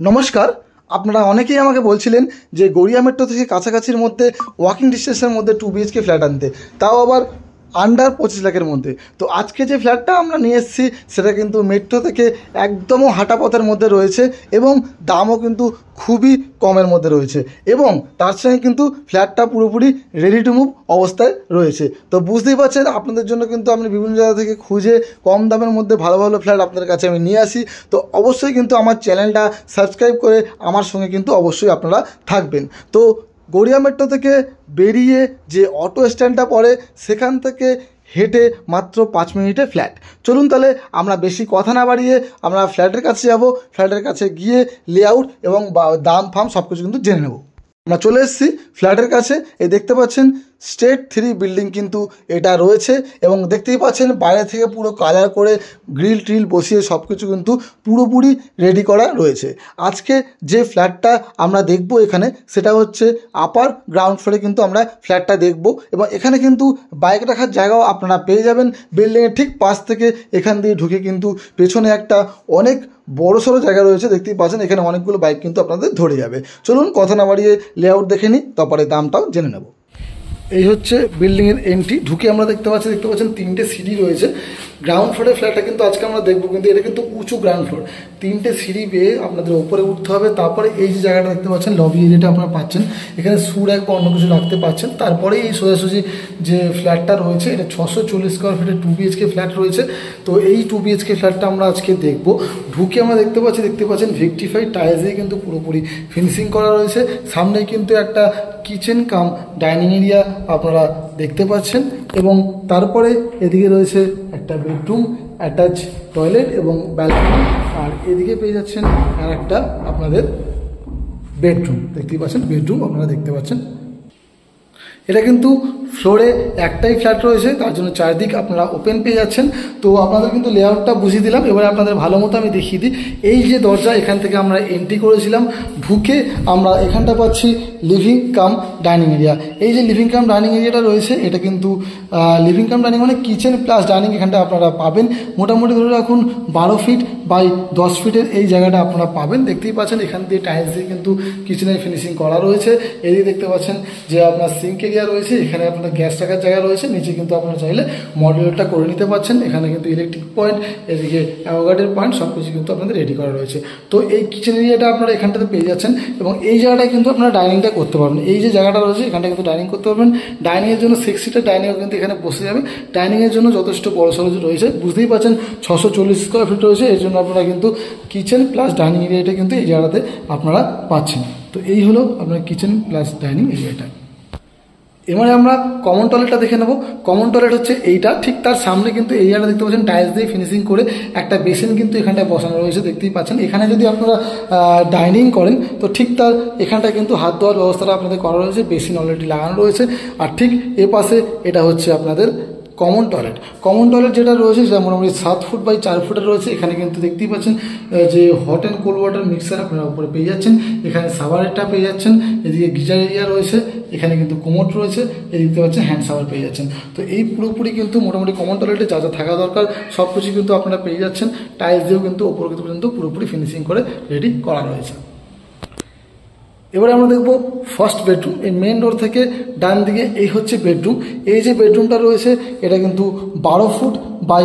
নমস্কার। আপনারা অনেকেই আমাকে বলছিলেন যে গড়িয়া মেট্রো থেকে কাছাকাছির মধ্যে ওয়াকিং ডিস্টেন্সের মধ্যে 2 বিএইচকে ফ্ল্যাট আনতে, তাও আবার আন্ডার 25 লাখের মধ্যে। তো আজকে যে ফ্ল্যাটটা আমরা নিয়ে এসেছি সেটা কিন্তু মেট্রো থেকে একদমও হাঁটা পথের মধ্যে রয়েছে এবং দামও কিন্তু খুবই কমের মধ্যে রয়েছে, এবং তার সঙ্গে কিন্তু ফ্ল্যাটটা পুরোপুরি রেডি টু মুভ অবস্থায় রয়েছে। তো বুঝতেই পারছেন, আপনাদের জন্য কিন্তু আমি বিভিন্ন জায়গা থেকে খুঁজে কম দামের মধ্যে ভালো ভালো ফ্ল্যাট আপনাদের কাছে আমি নিয়ে আসি। তো অবশ্যই কিন্তু আমার চ্যানেলটা সাবস্ক্রাইব করে আমার সঙ্গে কিন্তু অবশ্যই আপনারা থাকবেন। তো গড়িয়া মেট্রো থেকে বেরিয়ে যে অটো স্ট্যান্ডটা পড়ে সেখান থেকে হেঁটে মাত্র 5 মিনিটে ফ্ল্যাট। চলুন তাহলে আমরা বেশি কথা না বাড়িয়ে আমরা ফ্ল্যাটের কাছে যাব। ফ্ল্যাটের কাছে গিয়ে লেআউট এবং দাম ফাম সব কিছু কিন্তু জেনে নেব। আমরা চলে এসেছি ফ্ল্যাটের কাছে। এই দেখতে পাচ্ছেন স্টেট 3 বিল্ডিং কিন্তু এটা রয়েছে, এবং দেখতেই পাচ্ছেন বাইরে থেকে পুরো কালার করে গ্রিল ট্রিল বসিয়ে সব কিছু কিন্তু পুরোপুরি রেডি করা রয়েছে। আজকে যে ফ্ল্যাটটা আমরা দেখব এখানে সেটা হচ্ছে আপার গ্রাউন্ড ফ্লোরে কিন্তু আমরা ফ্ল্যাটটা দেখব, এবং এখানে কিন্তু বাইক রাখার জায়গাও আপনারা পেয়ে যাবেন। বিল্ডিংয়ের ঠিক পাশ থেকে এখান দিয়ে ঢুকে কিন্তু পেছনে একটা অনেক বড়সড় জায়গা রয়েছে, দেখতেই পাচ্ছেন। এখানে অনেকগুলো বাইক কিন্তু আপনাদের ধরে যাবে। চলুন কথা না বাড়িয়ে লেআউট দেখে নিই, তারপরে দামটাও জেনে নেব। এই হচ্ছে বিল্ডিংয়ের এন্ট্রি। ঢুকে আমরা দেখতে পাচ্ছেন 3টে সিঁড়ি রয়েছে। গ্রাউন্ড ফ্লোরের ফ্ল্যাটটা কিন্তু আজকে আমরা দেখবো, কিন্তু এটা কিন্তু উঁচু গ্রাউন্ড ফ্লোর। 3টে সিঁড়ি বেয়ে আপনাদের ওপরে উঠতে হবে। তারপরে এই যে জায়গাটা দেখতে পাচ্ছেন লবি এরিয়াটা আপনারা পাচ্ছেন, এখানে সুর এক বা অন্য কিছু রাখতে পাচ্ছেন। তারপরে এই সোজাসুজি যে ফ্ল্যাটটা রয়েছে এটা 640 স্কোয়ার ফিটের 2 বিএইচকে ফ্ল্যাট রয়েছে। তো এই 2 বিএইচকে ফ্ল্যাটটা আমরা আজকে দেখবো। ঢুকে আমরা দেখতে পাচ্ছেন ভিক্টিফাইড টাইলস দিয়ে কিন্তু পুরোপুরি ফিনিশিং করা রয়েছে। সামনেই কিন্তু একটা কিচেন কাম ডাইনিং এরিয়া আপনারা দেখতে পাচ্ছেন, এবং তারপরে এদিকে রয়েছে একটা বেডরুম, অ্যাটাচ টয়লেট এবং ব্যালকনি, আর এদিকে পেয়ে যাচ্ছেন আর একটা আপনাদের বেডরুম। দেখতেই পাচ্ছেন বেডরুম আপনারা দেখতে পাচ্ছেন। এটা কিন্তু ফ্লোরে একটাই ফ্ল্যাট রয়েছে, তার জন্য চারদিক আপনারা ওপেন পেয়ে যাচ্ছেন। তো আপনাদের কিন্তু লেআউটটা বুঝিয়ে দিলাম। এবারে আপনাদের ভালো মতো আমি দেখিয়ে দিই। এই যে দরজা, এখান থেকে আমরা এন্ট্রি করেছিলাম। ঢুকে আমরা এখানটা পাচ্ছি লিভিং কাম ডাইনিং এরিয়া। এই যে লিভিং কাম ডাইনিং এরিয়াটা রয়েছে এটা কিন্তু লিভিং কাম ডাইনিং মানে কিচেন প্লাস ডাইনিং এখানটা আপনারা পাবেন। মোটামুটি ধরে রাখুন 12 ফিট বাই 10 ফিটের এই জায়গাটা আপনারা পাবেন। দেখতেই পাচ্ছেন এখান দিয়ে টাইলস দিয়ে কিন্তু কিচেনের ফিনিশিং করা রয়েছে। এদিকে দেখতে পাচ্ছেন যে আপনার সিঙ্ক এরিয়া রয়েছে, এখানে আপনার গ্যাস রাখার জায়গা রয়েছে। নিচে কিন্তু আপনারা চাইলে মডিউলারটা করে নিতে পারছেন। এখানে কিন্তু ইলেকট্রিক পয়েন্ট, এদিকে অ্যাভোগাডের পয়েন্ট সব কিছু কিন্তু আপনাদের রেডি করা রয়েছে। তো এই কিচেন এরিয়াটা আপনারা এখানটাতে পেয়ে যাচ্ছেন, এবং এই জায়গাটায় কিন্তু আপনারা ডাইনিংটা করতে পারবেন। এই যে জায়গাটা রয়েছে এখানটা কিন্তু ডাইনিং করতে পারবেন। ডাইনিংয়ের জন্য 6 সিটার ডাইনিংও কিন্তু এখানে বসে যাবে। ডাইনিংয়ের জন্য যথেষ্ট বড় সড়ো রয়েছে, বুঝতেই পারছেন 640 স্কোয়ার ফিট রয়েছে। এর জন্য আপনারা কিন্তু কিচেন প্লাস ডাইনিং এরিয়াটা কিন্তু এই জায়গাটাতে আপনারা পাচ্ছেন। তো এই হলো আপনার কিচেন প্লাস ডাইনিং এরিয়াটা। এবারে আমরা কমন টয়লেটটা দেখে নেব। কমন টয়লেট হচ্ছে এইটা, ঠিক তার সামনে কিন্তু এরিয়াটা দেখতে পাচ্ছেন টাইলস দিয়ে ফিনিশিং করে একটা বেসিন কিন্তু এখানটায় বসানো রয়েছে, দেখতেই পাচ্ছেন। এখানে যদি আপনারা ডাইনিং করেন তো ঠিক তার এখানটায় কিন্তু হাত ধোয়ার ব্যবস্থাটা আপনাদের করা রয়েছে, বেসিন অলরেডি লাগানো রয়েছে। আর ঠিক এ পাশে এটা হচ্ছে আপনাদের কমন টয়লেট। কমন টয়লেট যেটা রয়েছে সেটা মোটামুটি 7 ফুট বাই 4 ফুটের রয়েছে। এখানে কিন্তু দেখতেই পাচ্ছেন যে hot and cold water mixer আপনারা উপরে পেয়ে যাচ্ছেন। এখানে শাওয়ারেরটা পেয়ে যাচ্ছেন। এদিকে গিজার এরিয়া রয়েছে, এখানে কিন্তু কোমোড রয়েছে, এদিকে দেখতে পাচ্ছেন হ্যান্ড শাওয়ার পেয়ে যাচ্ছেন। তো এই পুরোপুরি কিন্তু মোটামুটি কমন টয়লেটে যা যা থাকা দরকার সব কিছু কিন্তু আপনারা পেয়ে যাচ্ছেন। টাইলস দিয়েও কিন্তু ওপর পর্যন্ত পুরোপুরি ফিনিশিং করে রেডি করা রয়েছে। এবারে আমরা দেখব ফার্স্ট বেডরুম। এই মেন ডোর থেকে ডান দিকে এই হচ্ছে বেডরুম। এই যে বেডরুমটা রয়েছে এটা কিন্তু 12 ফুট বাই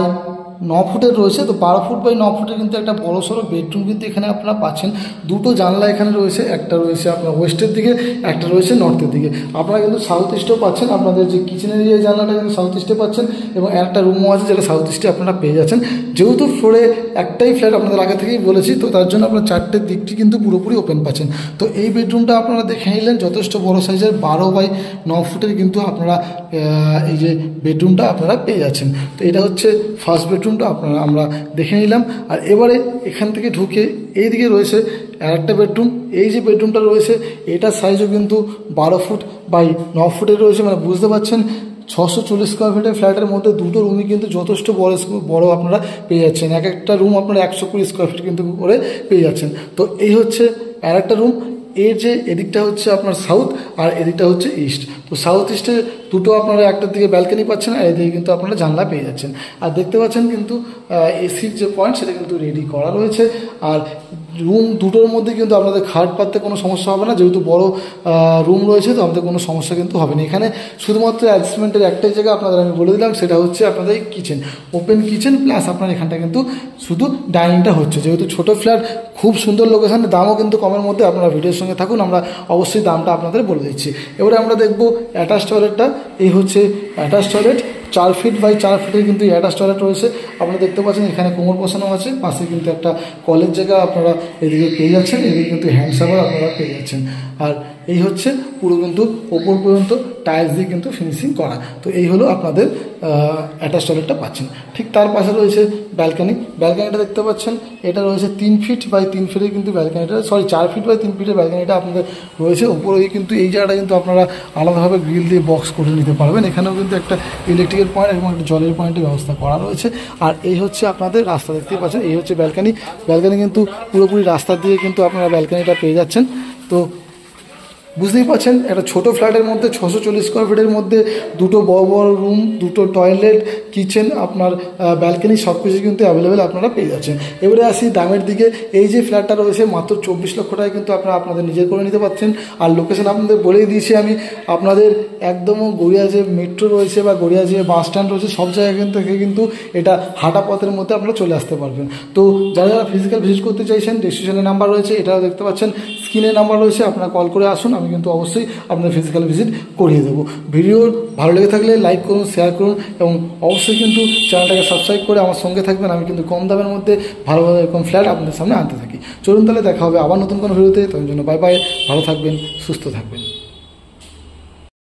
9 ফুটের রয়েছে। তো 12 ফুট বাই 9 ফুটের কিন্তু একটা বড় সড়ো বেডরুম কিন্তু এখানে আপনারা পাচ্ছেন। দুটো জানলা এখানে রয়েছে, একটা রয়েছে আপনার ওয়েস্টের দিকে, একটা রয়েছে নর্থের দিকে। আপনারা কিন্তু সাউথ ইস্টেও পাচ্ছেন। আপনাদের যে কিচেনের এই জানলাটা কিন্তু সাউথ ইস্টে পাচ্ছেন, এবং একটা রুমও আছে যেটা সাউথ ইস্টে আপনারা পেয়ে যাচ্ছেন। যেহেতু ফ্লোরে একটাই ফ্ল্যাট আপনাদের আগে থেকেই বলেছি, তো তার জন্য আপনার 4টে দিকটি কিন্তু পুরোপুরি ওপেন পাচ্ছেন। তো এই বেডরুমটা আপনারা দেখে নিলেন, যথেষ্ট বড় সাইজের 12 বাই 9 ফুটের কিন্তু আপনারা এই যে বেডরুমটা আপনারা পেয়ে যাচ্ছেন। তো এটা হচ্ছে ফার্স্ট বেডরুমটা আমরা দেখে নিলাম। আর এবারে এখান থেকে ঢুকে এইদিকে রয়েছে আরেকটা বেডরুম। এই যে বেডরুমটা রয়েছে এটার সাইজও কিন্তু 12 ফুট বাই 9 ফুটের রয়েছে। মানে বুঝতে পারছেন 640 স্কোয়ার ফিটের ফ্ল্যাটের মধ্যে দুটো রুমই কিন্তু যথেষ্ট বড় আপনারা পেয়ে যাচ্ছেন। এক একটা রুম আপনারা 120 স্কোয়ার ফিট কিন্তু করে পেয়ে যাচ্ছেন। তো এই হচ্ছে আরেকটা রুম। এর যে এদিকটা হচ্ছে আপনার সাউথ আর এদিকটা হচ্ছে ইস্ট। তো সাউথ ইস্টে দুটো আপনারা একটার দিকে ব্যালকনি পাচ্ছেন, আর এদিকে কিন্তু আপনারা জানলা পেয়ে যাচ্ছেন। আর দেখতে পাচ্ছেন কিন্তু এসির যে পয়েন্ট সেটা কিন্তু রেডি করা রয়েছে। আর রুম দুটোর মধ্যে কিন্তু আপনাদের খাট পাততে কোনো সমস্যা হবে না, যেহেতু বড় রুম রয়েছে তো আমাদের কোনো সমস্যা কিন্তু হবে না। এখানে শুধুমাত্র অ্যাডজাস্টমেন্টের একটাই জায়গা আপনাদের আমি বলে দিলাম, সেটা হচ্ছে আপনাদের কিচেন, ওপেন কিচেন প্লাস আপনার এখানটা কিন্তু শুধু ডাইনিংটা হচ্ছে। যেহেতু ছোটো ফ্ল্যাট, খুব সুন্দর লোকেশন, দামও কিন্তু কমের মধ্যে, আপনারা ভিডিওর সঙ্গে থাকুন, আমরা অবশ্যই দামটা আপনাদের বলে দিচ্ছি। এবারে আমরা দেখব অ্যাটাচ টয়লেটটা। এই হচ্ছে অ্যাটাচ টয়লেট, 4 ফিট বাই 4 ফিটের কিন্তু অ্যাটাচ টয়লেট রয়েছে। আপনারা দেখতে পাচ্ছেন এখানে কোমর বসানো আছে, পাশে কিন্তু একটা কলের জায়গা আপনারা এদিকে পেয়ে যাচ্ছেন, এদিকে কিন্তু হ্যান্ড শাওয়ার আপনারা পেয়ে যাচ্ছেন। আর এই হচ্ছে পুরো কিন্তু ওপর পর্যন্ত টাইলস দিয়ে কিন্তু ফিনিশিং করা। তো এই হলো আপনাদের অ্যাটাচ টয়লেটটা পাচ্ছেন। ঠিক তার পাশে রয়েছে ব্যালকানি। ব্যালকানিটা দেখতে পাচ্ছেন, এটা রয়েছে 3 ফিট বাই 3 ফিটের কিন্তু ব্যালকানিটা, 4 ফিট বাই 3 ফিটের ব্যালকানিটা আপনাদের রয়েছে। উপরে কিন্তু এই জায়গাটা কিন্তু আপনারা আলাদাভাবে গ্রিল দিয়ে বক্স করে নিতে পারবেন। এখানেও কিন্তু একটা ইলেকট্রিকের পয়েন্ট এবং একটা জলের পয়েন্টের ব্যবস্থা করা রয়েছে। আর এই হচ্ছে আপনাদের রাস্তা, দেখতেই পাচ্ছেন, এই হচ্ছে ব্যালকানি। ব্যালকানি কিন্তু পুরোপুরি রাস্তা দিয়ে কিন্তু আপনারা ব্যালকানিটা পেয়ে যাচ্ছেন। তো বুঝতেই পারছেন, একটা ছোটো ফ্ল্যাটের মধ্যে 640 স্কোয়ার ফিটের মধ্যে দুটো বড় বড় রুম, দুটো টয়লেট, কিচেন, আপনার ব্যালকানি সব কিছু কিন্তু অ্যাভেলেবেল আপনারা পেয়ে যাচ্ছেন। এবারে আসি দামের দিকে। এই যে ফ্ল্যাটটা রয়েছে মাত্র 24 লক্ষ টাকায় কিন্তু আপনারা আপনাদের নিজের করে নিতে পারছেন। আর লোকেশন আপনাদের বলেই দিয়েছি আমি, আপনাদের একদম গড়িয়া যে মেট্রো রয়েছে বা গড়িয়া যে বাস স্ট্যান্ড রয়েছে সব জায়গায় কিন্তু এটা হাঁটা পথের মধ্যে আপনারা চলে আসতে পারবেন। তো যারা যারা ফিজিক্যাল ভিজিট করতে চাইছেন, ডেসক্রিপশনে নাম্বার রয়েছে, এটাও দেখতে পাচ্ছেন, স্ক্রিনে নাম্বার রয়েছে, আপনারা কল করে আসুন, আমি কিন্তু অবশ্যই আপনার ফিজিক্যাল ভিজিট করিয়ে দেবো। ভিডিও ভালো লেগে থাকলে লাইক করুন, শেয়ার করুন এবং অবশ্যই কিন্তু চ্যানেলটাকে সাবস্ক্রাইব করে আমার সঙ্গে থাকবেন। আমি কিন্তু কম দামের মধ্যে ভালো ভালো এরকম ফ্ল্যাট আপনাদের সামনে আনতে থাকি। চলুন তাহলে দেখা হবে আবার নতুন কোনো ভিডিওতে, তার জন্য বাই বাই, ভালো থাকবেন, সুস্থ থাকবেন।